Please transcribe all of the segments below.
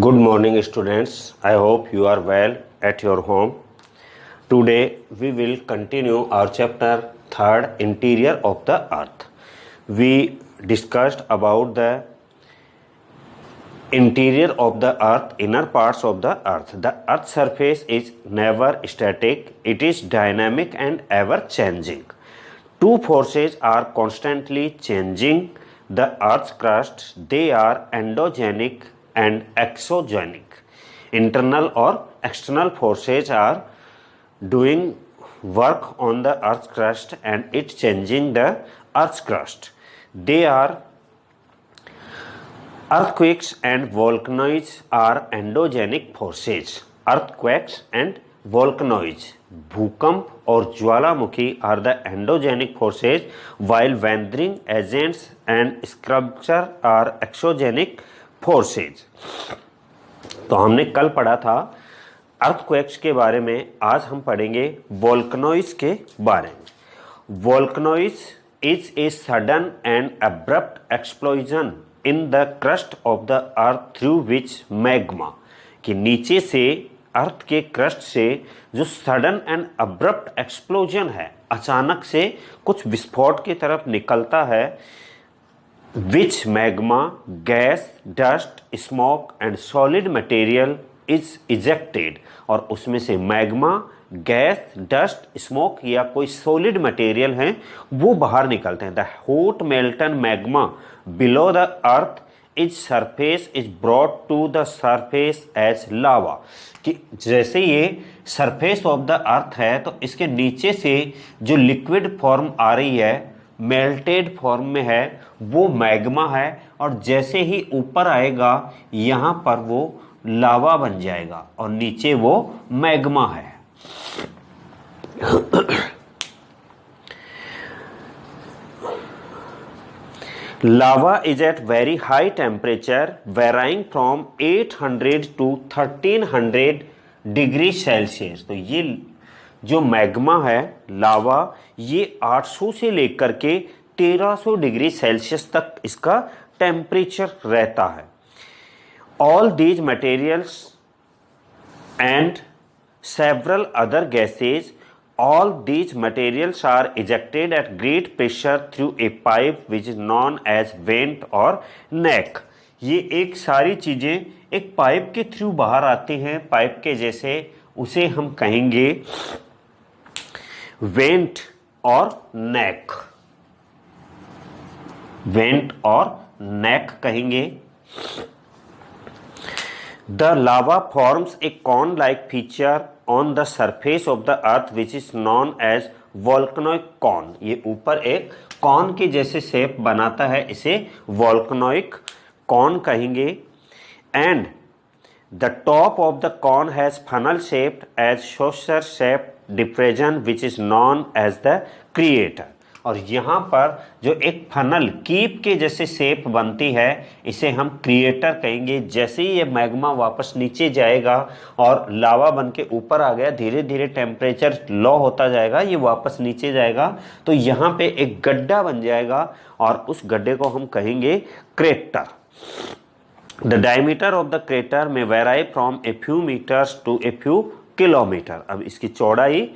Good morning, students. I hope you are well at your home. Today we will continue our chapter 3rd, Interior of the Earth. We discussed about the interior of the Earth, inner parts of the Earth. The Earth's surface is never static. It is dynamic and ever changing. Two forces are constantly changing the Earth's crust. They are endogenic and exogenic. Internal or external forces are doing work on the Earth's crust and it's changing the Earth's crust. They are earthquakes and volcanoes are endogenic forces. Earthquakes and volcanoes, भूकंप और ज्वालामुखी are the endogenic forces, while weathering agents and sculpture are exogenic forces. तो हमने कल पढ़ा था earthquakes के बारे में, आज हम पढ़ेंगे वोल्कनोइज के बारे में। Volcanoes is a sudden and abrupt explosion in the crust of the earth through which magma, कि नीचे से अर्थ के क्रस्ट से जो सडन एंड अब्रप्ट एक्सप्लोजन है, अचानक से कुछ विस्फोट की तरफ निकलता है, which magma gas dust smoke and solid material is ejected, और उसमें से मैग्मा गैस डस्ट स्मोक या कोई सॉलिड मटेरियल है वो बाहर निकलते हैं। The hot molten magma below the earth is surface is brought to the surface as lava, कि जैसे ये सरफेस ऑफ द अर्थ है तो इसके नीचे से जो लिक्विड फॉर्म आ रही है, मेल्टेड फॉर्म में है, वो मैग्मा है, और जैसे ही ऊपर आएगा यहाँ पर वो लावा बन जाएगा और नीचे वो मैग्मा है। Lava is at very high temperature varying from 800 to 1300 degree Celsius. तो ये जो मैग्मा है लावा, ये 800 से लेकर के 1300 डिग्री सेल्सियस तक इसका टेम्परेचर रहता है। All these materials and several other gases, all these materials are ejected at great pressure through a pipe which is known as vent or neck। ये एक सारी चीज़ें एक पाइप के थ्रू बाहर आती हैं, पाइप के जैसे, उसे हम कहेंगे वेंट और नेक। वेंट और नेक कहेंगे। The lava forms a cone-like feature on the surface of the earth which is known as volcanic cone। ये ऊपर एक कॉन के जैसे शेप बनाता है, इसे volcanic cone कहेंगे। And the top of the cone has funnel-shaped as saucer-shaped depression which is known as the crater। और यहाँ पर जो एक फनल कीप के जैसे शेप बनती है, इसे हम क्रिएटर कहेंगे। जैसे ही ये मैग्मा वापस नीचे जाएगा और लावा बन के ऊपर आ गया, धीरे धीरे टेम्परेचर लो होता जाएगा, ये वापस नीचे जाएगा, तो यहाँ पे एक गड्ढा बन जाएगा और उस गड्ढे को हम कहेंगे crater. The diameter of the crater में varies from a few metres to a few kilometre. अब इसकी चौड़ाई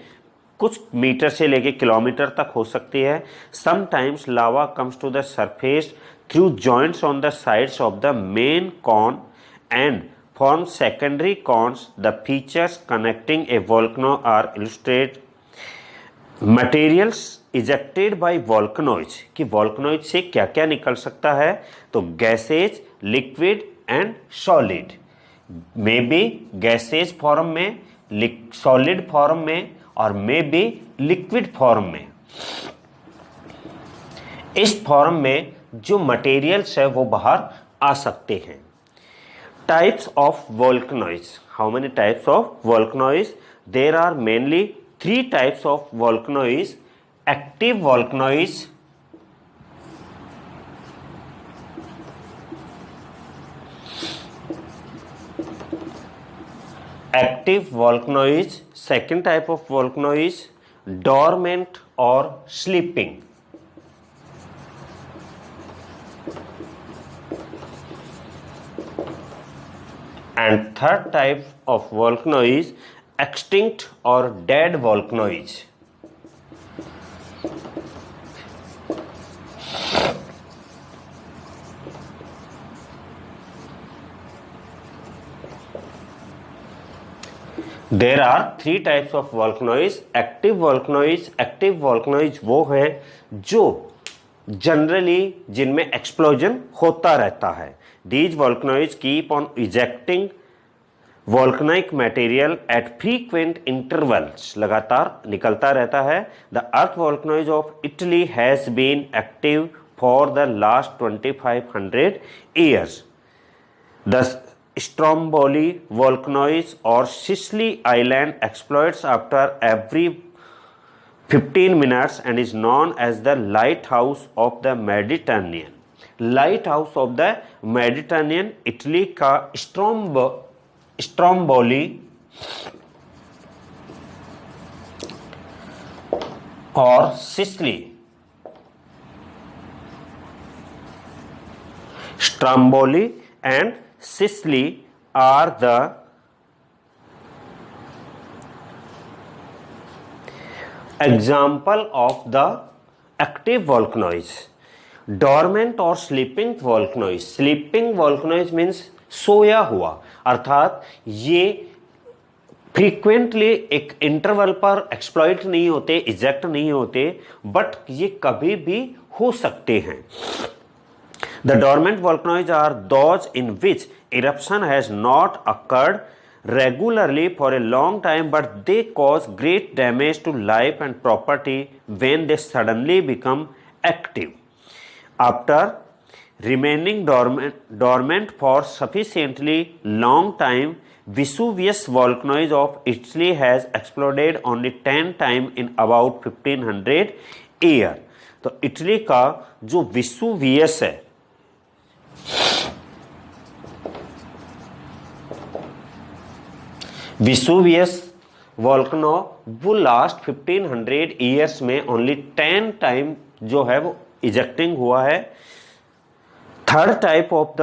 कुछ मीटर से लेके किलोमीटर तक हो सकती है। Sometimes lava comes to the surface through joints on the sides of the main cone and form secondary cones. The features connecting a volcano are illustrate. Materials ejected by volcanoes, कि volcanoes से क्या क्या निकल सकता है, तो gases, liquid and solid. May be gases form में, solid form में, और मे बी लिक्विड फॉर्म में। इस फॉर्म में जो मटेरियल्स है वो बाहर आ सकते हैं। Types of volcanoes. How many types of volcanoes? There are mainly 3 types of volcanoes. Active volcanoes, active volcanoes, second type of volcanoes dormant or sleeping। And third type of volcano is extinct or dead volcanoes. There are three types of volcanoes. Active volcanoes वो हैं जो generally जिनमें explosion होता रहता है. These volcanoes keep on ejecting volcanic material at frequent intervals. लगातार निकलता रहता है. The earth volcanoes of Italy has been active for the last 2500 years. The Stromboli volcanoes or Sicily Island explodes after every 15 minutes and is known as the lighthouse of the Mediterranean. Lighthouse of the Mediterranean Italy का Stromboli और Sicily Stromboli and Sicily are the example of the active volcanoes. Dormant or sleeping volcanoes. Sleeping volcanoes means सोया हुआ, अर्थात ये frequently एक interval पर exploit नहीं होते, eject नहीं होते, बट ये कभी भी हो सकते हैं. The dormant volcanoes are those in which eruption has not occurred regularly for a long time, but they cause great damage to life and property when they suddenly become active. After remaining dormant for sufficiently long time, Vesuvius volcanoes of Italy has exploded only 10 times in about 1500 years. तो Italy का जो Vesuvius है, Vesuvius volcano वो last 1500 years में only 10 time जो है वो ejecting हुआ है. Third type of the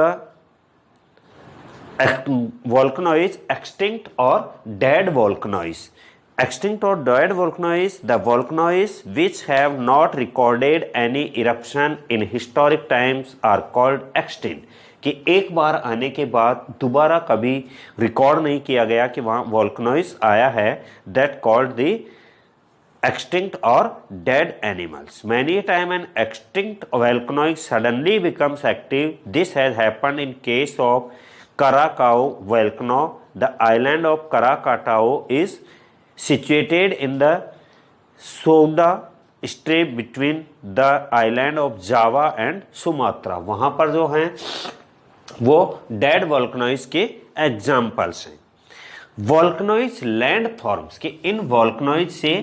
volcano is extinct और dead वॉल्कनोइज. Extinct or dead volcanoes, the volcanoes which have not recorded any eruption in historic times are called extinct. कि एक बार आने के बाद दोबारा कभी रिकॉर्ड नहीं किया गया कि वहाँ volcanoes आया है, that called the extinct or dead animals. Many a time an extinct volcano suddenly becomes active. This has happened in case of Karakau volcano. The island of Karakatau is situated in the Souda Strait between the island of Java and Sumatra. वहाँ पर जो हैं वो dead वॉल्कनोइज के examples हैं. वॉल्कनोइज land forms के इन वॉल्कनोइज से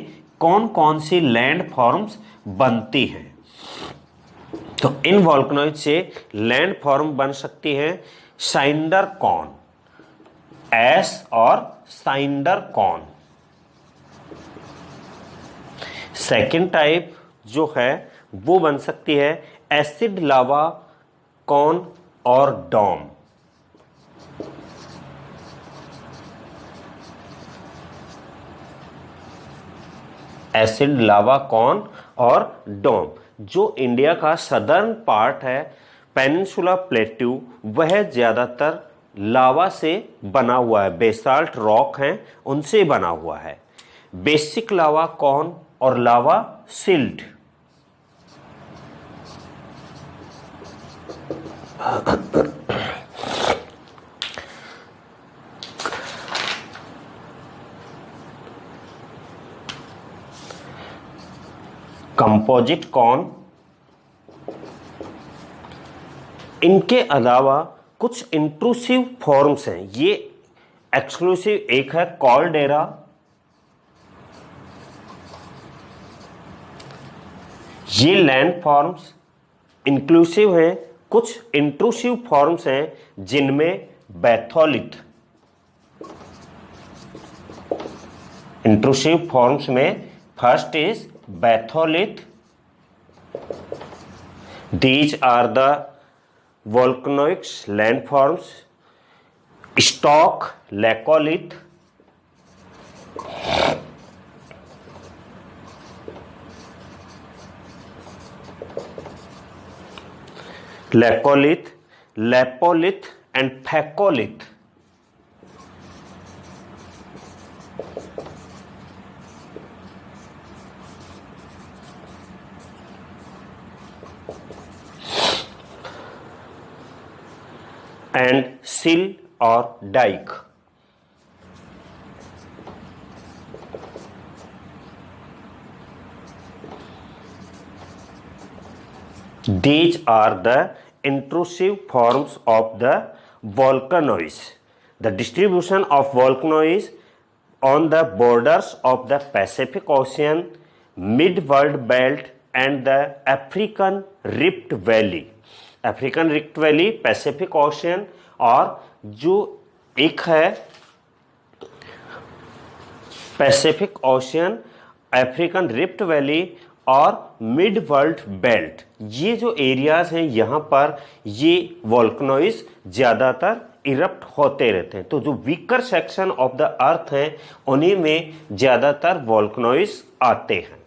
कौन कौन सी लैंड फॉर्म्स बनती हैं. तो इन वॉल्कनोइज से लैंड फॉर्म बन सकती है साइंडर कॉन, एस और साइंडर कॉन. सेकेंड टाइप जो है वो बन सकती है एसिड लावा कॉन और डॉम. एसिड लावा कॉन और डोम. जो इंडिया का सदर्न पार्ट है पेनिनसुला प्लेट्यू, वह ज़्यादातर लावा से बना हुआ है, बेसाल्ट रॉक हैं उनसे बना हुआ है. बेसिक लावा कॉन और लावा सिल्ट. Composite cone. इनके अलावा कुछ इंट्रूसिव फॉर्म्स हैं. ये एक्सक्लूसिव एक है कॉल्डेरा, ये लैंड फॉर्म्स इंक्लूसिव हैं. कुछ इंट्रूसिव फॉर्म्स हैं जिनमें बैथोलिथ. इंट्रूसिव फॉर्म्स में first is batholith. These are the volcanoic landforms stock laccolith, laccolith, लेपोलिथ and phacolith. And सिल और Dyke. These are the intrusive forms of the volcanoes. The distribution of volcanoes on the borders of the Pacific Ocean, Mid-World Belt and the African Rift Valley. African Rift Valley, Pacific Ocean और जो एक है Pacific ocean, African rift valley और mid world belt, ये जो areas हैं यहाँ पर ये वोल्केनोइज ज़्यादातर इरप्ट होते रहते हैं। तो जो वीकर सेक्शन ऑफ द अर्थ हैं उन्हीं में ज़्यादातर वोल्केनोइज आते हैं।